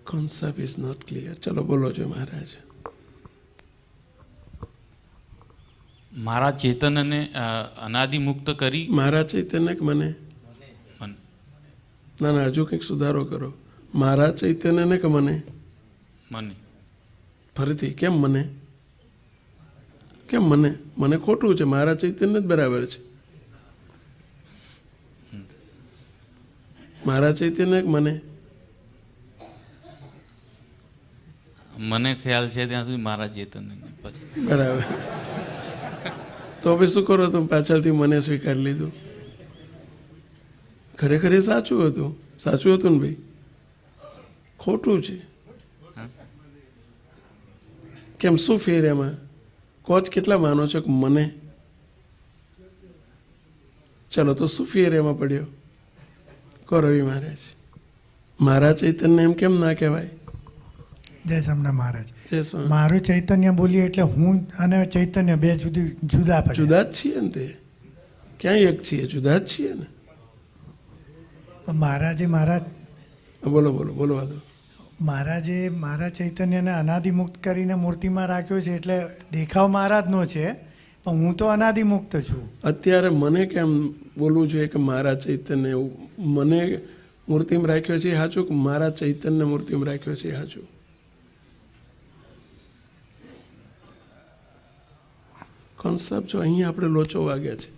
Concept is not clear. ચલો બોલો છો મહારાજ. મારા ચેતનને અનાદિ મુક્ત કરી. મારા ચૈતન્ય કે મને? ના ના, હજુ કંઈક સુધારો કરો. મારા ચૈતન્યને કે મને? મને. ફરીથી કેમ મને? કેમ મને? મને ખોટું છે, મારા ચૈતન્ય જ બરાબર છે. મારા ચૈતન્ય કે મને? મને ખ્યાલ છે ત્યાં સુધી મારા ચેતન પછી બરાબર. તો હવે શું કરો તમે? પાછળથી મને સ્વીકારી લીધું. ખરેખર એ સાચું હતું. સાચું હતું ને ભાઈ? ખોટું છે. કેમ, શું ફેર એમાં? કોચ કેટલા માનો છો કે મને? ચલો તો શું ફેર એમાં પડ્યો? કો રવિ મહારાજ. મારા ચૈતન્ય એમ કેમ ના કહેવાય? જય સ્વામિનારાયણ મહારાજ. જય સ્વામી. મારું ચૈતન્ય બોલીએ એટલે હું અને ચૈતન્ય બે જુદા પડે. જુદા જ છીએ ને તે. ક્યાંય એક છીએ, જુદા જ છીએ ને. મહારાજે બોલો બોલો બોલવા દો. મહારાજે મારા ચૈતન્યને અનાદિમુક્ત કરીને મૂર્તિમાં રાખ્યો છે એટલે દેખાવ મહારાજનો છે, પણ હું તો અનાદિમુક્ત છું. અત્યારે મને કેમ બોલવું જોઈએ કે મારા ચૈતન્ય? એવું મને મૂર્તિમાં રાખ્યો છે સાચું કે મારા ચૈતન્ય મૂર્તિમાં રાખ્યો છે સાચું? કોન્સેપ્ટ જો અહીંયા આપણે લોચો વાગ્યા છે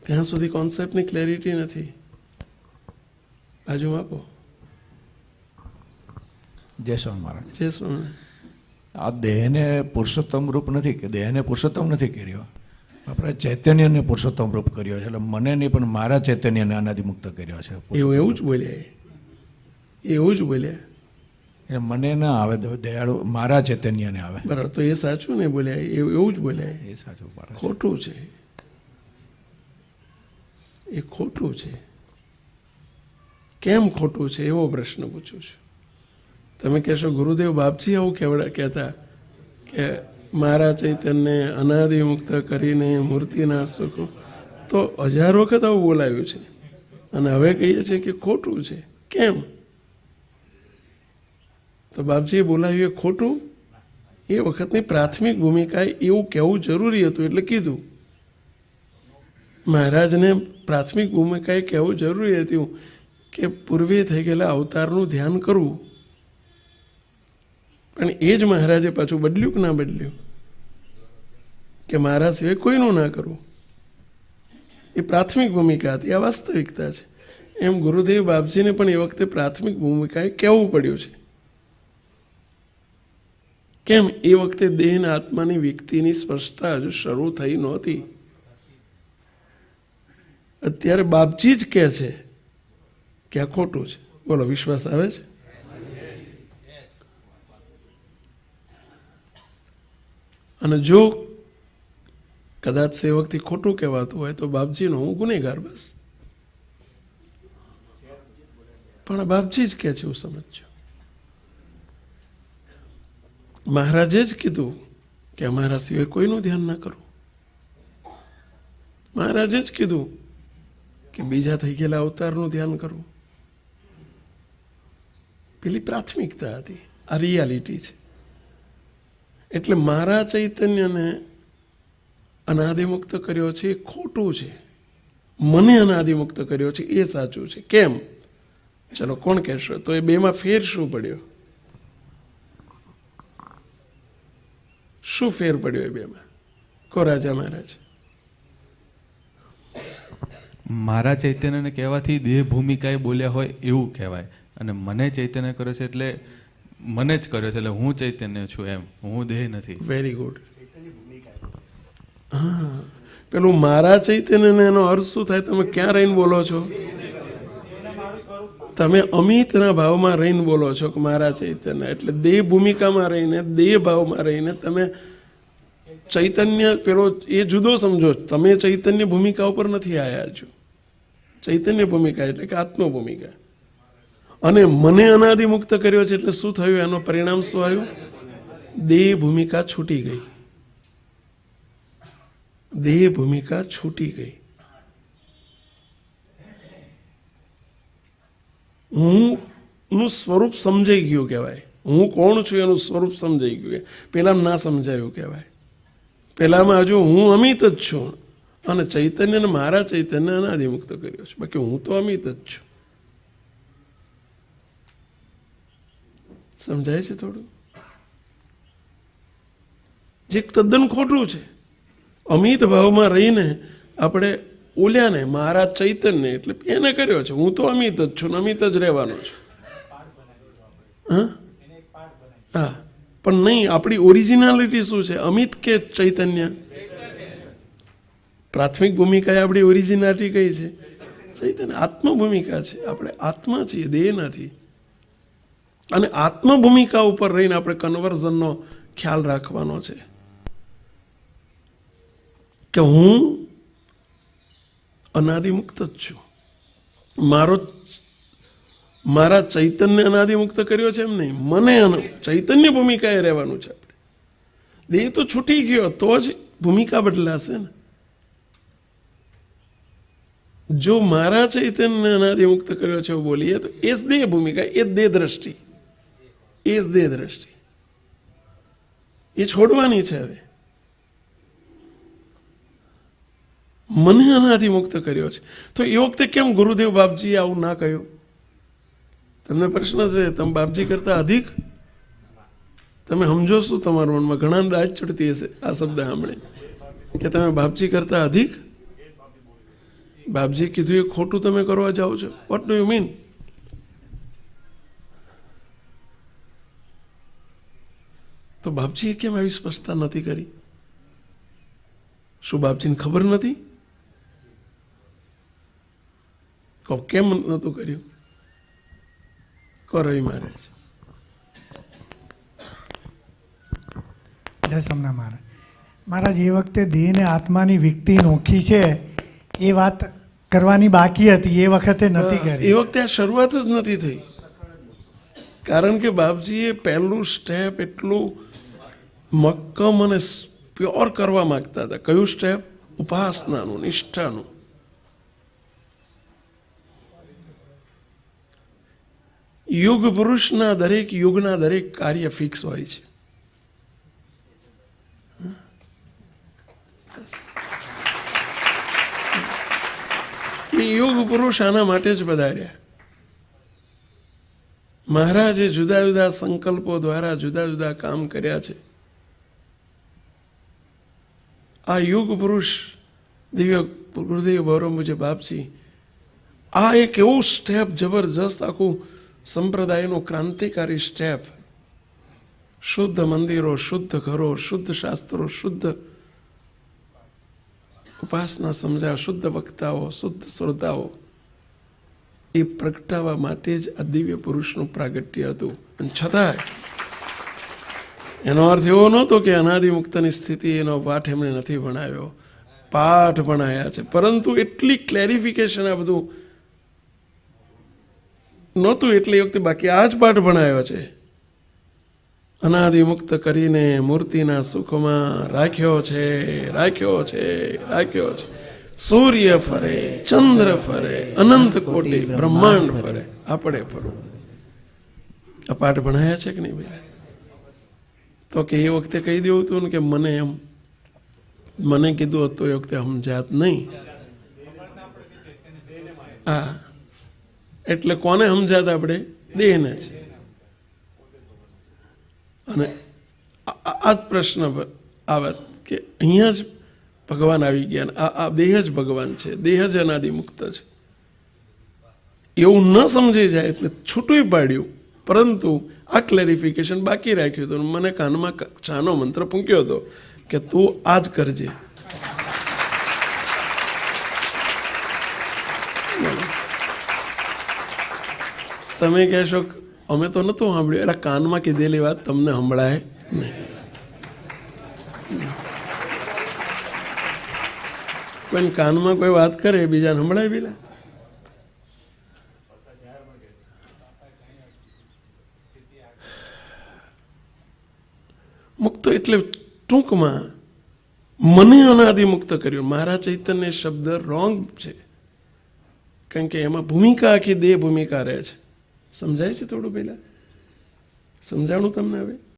ત્યાં સુધી કોન્સેપ્ટની ક્લેરિટી નથી. બાજુમાં આપો. જય સ્વામી મહારાજ. જય સ્વામી. આ દેહને પુરુષોત્તમ રૂપ નથી કે દેહને પુરુષોત્તમ નથી કર્યો, આપણે ચૈતન્યને પુરુષોત્તમ રૂપ કર્યો છે. એટલે મને નહીં પણ મારા ચૈતન્યને અનાદિમુક્ત કર્યો છે. એવું જ બોલ્યા. એવું જ બોલ્યા. એટલે મને ના આવે દયાળુ, મારા ચૈતન્યને આવે. બરાબર, તો એ સાચું ને બોલ્યા? એવું જ બોલ્યા. એ સાચું. ખોટું છે. એ ખોટું છે. કેમ ખોટું છે એવો પ્રશ્ન પૂછું છું. તમે કહેશો ગુરુદેવ બાપજી આવું કહેતા કે મારા ચૈતન્ય અનાદિમુક્ત કરીને મૂર્તિના સુખો, તો 1000 વખત આવું બોલાયું છે અને હવે કહીએ છીએ કે ખોટું છે. કેમ? તો બાપજીએ બોલાવ્યું એ ખોટું? એ વખતની પ્રાથમિક ભૂમિકાએ એવું કહેવું જરૂરી હતું એટલે કીધું. મહારાજને પ્રાથમિક ભૂમિકાએ કહેવું જરૂરી હતું કે પૂર્વે થઈ ગયેલા અવતારનું ધ્યાન કરવું. પણ એ જ મહારાજે પાછું બદલ્યું કે ના બદલ્યું કે મારા સિવાય કોઈનું ના કરવું? એ પ્રાથમિક ભૂમિકા હતી, આ વાસ્તવિકતા છે. એમ ગુરુદેવ બાપજીને પણ એ વખતે પ્રાથમિક ભૂમિકાએ કહેવું પડ્યું છે. કેમ? એ વખતે દેહના આત્માની વ્યક્તિની સ્પર્શતા હજુ શરૂ થઈ નહોતી. અત્યારે બાપજી જ કહે છે કે આ ખોટું છે. બોલો, વિશ્વાસ આવે છે? અને જો કદાચ સેવકથી ખોટું કહેવાતું હોય તો બાપજીનો હું ગુનેગાર બસ. પણ બાપજી જ કહે છે એવું સમજજો. મહારાજે જ કીધું કે અમારા સિવાય કોઈનું ધ્યાન ના કરવું. મહારાજે જ કીધું કે બીજા થઈ ગયેલા અવતારનું ધ્યાન કરવું. પેલી પ્રાથમિકતા હતી, આ રિયાલિટી છે. એટલે મારા ચૈતન્યને અનાદિમુક્ત કર્યો છે એ ખોટું છે, મને અનાદિમુક્ત કર્યો છે એ સાચું છે. કેમ? ચલો કોણ કહેશો? તો એ બેમાં ફેર શું પડ્યો? શું ફેર પડ્યો એ બેમાં? કો રાજા મહારાજ. મારા ચૈતન્યને કહેવાથી દેહ ભૂમિકાએ બોલ્યા હોય એવું કહેવાય, અને મને ચૈતન્ય કર્યો છે એટલે મને જ કર્યો છે એટલે હું ચૈતન્ય છું, એમ. હું દેહ નથી. Very good. હા, પેલું મારા ચૈતન્યને એનો અર્થ શું થાય? તમે ક્યાં રહીને બોલો છો? તમે અમિતના ભાવમાં રહીને બોલો છો કે મારા ચૈતન્ય, એટલે દેહ ભૂમિકામાં રહીને, દેહ ભાવમાં રહીને તમે ચૈતન્ય પેલો એ જુદો સમજો. તમે ચૈતન્ય ભૂમિકા ઉપર નથી આવ્યા છો. ચૈતન્ય ભૂમિકા એટલે કે આત્મ ભૂમિકા. અને મને અનાદિમુક્ત કર્યો છે એટલે શું થયું? એનો પરિણામ શું આવ્યું? દેહ ભૂમિકા છૂટી ગઈ. દેહ ભૂમિકા છૂટી ગઈ. નું સ્વરૂપ સમજાઈ ગયું કહેવાય. હું કોણ છું એનું સ્વરૂપ સમજાઈ ગયું. પહેલાં ના સમજાયું કહેવાય. પહેલામાં હજુ હું અમિત જ છું અને ચૈતન્યને મારા ચૈતન્ય અનાદિમુક્ત કર્યો છે. બાકી હું તો અમિત જ છું. સમજાય છે થોડું? જે તદ્દન ખોટું છે. અમિત ભાવમાં રહીને આપણે ઓલ્યાને મારા ચૈતન્ય એટલે એને કર્યો છે. હું તો અમિત જ છું ને અમિત જ રહેવાનો છું. હા, પણ નહીં, આપણી ઓરિજિનાલિટી શું છે? અમિત કે ચૈતન્ય? પ્રાથમિક ભૂમિકા આપણી ઓરિજિનાલિટી કઈ છે? ચૈતન્ય. આત્મ ભૂમિકા છે. આપણે આત્મા છીએ, દેહ નથી. અને આત્મ ભૂમિકા ઉપર રહીને આપણે કન્વર્ઝનનો ખ્યાલ રાખવાનો છે કે હું અનાદિમુક્ત જ છું. મારા ચૈતન્ય અનાદિમુક્ત કર્યો છે એમ નહીં, મને ચૈતન્ય ભૂમિકાએ રહેવાનું છે. આપણે દેહ તો છૂટી ગયો તો જ ભૂમિકા બદલાશે ને. જો મારા ચૈતન્ય અનાદિમુક્ત કર્યો છે એવું બોલીએ તો એ જ દેહ ભૂમિકા, એ જ દેહ દ્રષ્ટિ, એ જ દેહ દ્રષ્ટિ એ છોડવાની છે. હવે મને અનાદિમુક્ત કર્યો છે તો એ વખતે કેમ ગુરુદેવ બાપજીએ આવું ના કહ્યું? તમને પ્રશ્ન છે, તમે બાપજી કરતા અધિક? તમે સમજો શું તમારા મનમાં? ઘણા રાજ ચડતી હશે આ શબ્દ સાંભળે કે તમે બાપજી કરતા અધિક. બાપજી કીધું એ ખોટું તમે કરવા જાઓ છો. What do you mean? તો બાપજીએ કેમ આવી સ્પષ્ટતા નથી કરી? શું બાપજીને ખબર નથી? કહો કેમ નહોતું કર્યું? કહો રવિ મહારાજ. જય સમના મહારાજ, એ વખતે દેહ ને આત્માની વિકતિ નોખી છે એ વાત કરવાની બાકી હતી, એ વખતે નથી કરી. એ વખતે આ શરૂઆત જ નથી થઈ. કારણ કે બાપજીએ પહેલું સ્ટેપ એટલું મક્કમ અને પ્યોર કરવા માંગતા હતા. કયું સ્ટેપ? ઉપાસનાનું, નિષ્ઠાનું. યુગ પુરુષના દરેક યુગના દરેક કાર્ય ફિક્સ હોય છે. એ યુગ પુરુષ આના માટે જ પધાર્યા. મહારાજે જુદા જુદા સંકલ્પો દ્વારા જુદા જુદા કામ કર્યા છે. આ યુગ પુરુષ દિવ્ય ગુરુદેવ ગૌરવ મુજબ બાપજી આ એક એવું સ્ટેપ જબરજસ્ત આખું સંપ્રદાયનું ક્રાંતિકારી સ્ટેપ. શુદ્ધ મંદિરો, શુદ્ધ ઘરો, શુદ્ધ શાસ્ત્રો, શુદ્ધ ઉપાસના સમજાવ, શુદ્ધ વક્તાઓ, શુદ્ધ શ્રોતાઓ એ પ્રગટાવવા માટે જ આ દિવ્ય પુરુષનું પ્રાગટ્ય હતું. અને છતાંય એનો અર્થ એવો નહોતો કે અનાદિમુક્તની સ્થિતિ એનો પાઠ એમણે નથી ભણાવ્યો. પાઠ ભણાયા છે, પરંતુ એટલી ક્લેરિફિકેશન આ બધું નહોતું એટલે એ વખતે બાકી આ જ પાઠ ભણાયો છે. અનાદિમુક્ત કરીને મૂર્તિના સુખમાં રાખ્યો છે, રાખ્યો છે, રાખ્યો છે. સૂર્ય ફરે, ચંદ્ર ફરે, અનંત કોટી બ્રહ્માંડ ફરે, આપણે ફરવું. આ પાઠ ભણાયા છે કે નહીં ભાઈ? તો કે એ વખતે કહી દેવું હતું ને કે મને કીધું હતું એ વખતે સમજાત નહીં. હા, એટલે કોને સમજાત? આપણે દેહને જ. અને આ જ પ્રશ્ન આવે કે અહીંયા જ ભગવાન આવી ગયા. આ દેહ જ ભગવાન છે, દેહ જ અનાદિમુક્ત છે. એવું ન સમજી જાય એટલે છૂટું પાડ્યું, પરંતુ આ ક્લેરિફિકેશન બાકી રાખ્યું હતું. મને કાનમાં ચાનો મંત્ર ફૂંક્યો હતો કે તું આ જ કરજે. તમે કહેશો અમે તો નહોતું સાંભળ્યું. એટલે કાનમાં કીધેલી વાત તમને સંભળાય નહીં. કોઈ કાનમાં કોઈ વાત કરે બીજાને સંભળાય પેલા? મુક્ત એટલે ટૂંકમાં મને અનાદિમુક્ત કર્યું. મારા ચૈતન્ય શબ્દ રોંગ છે, કારણ કે એમાં ભૂમિકા આખી દેહ ભૂમિકા રહે છે. સમજાય છે થોડું પહેલા? સમજાણું તમને હવે?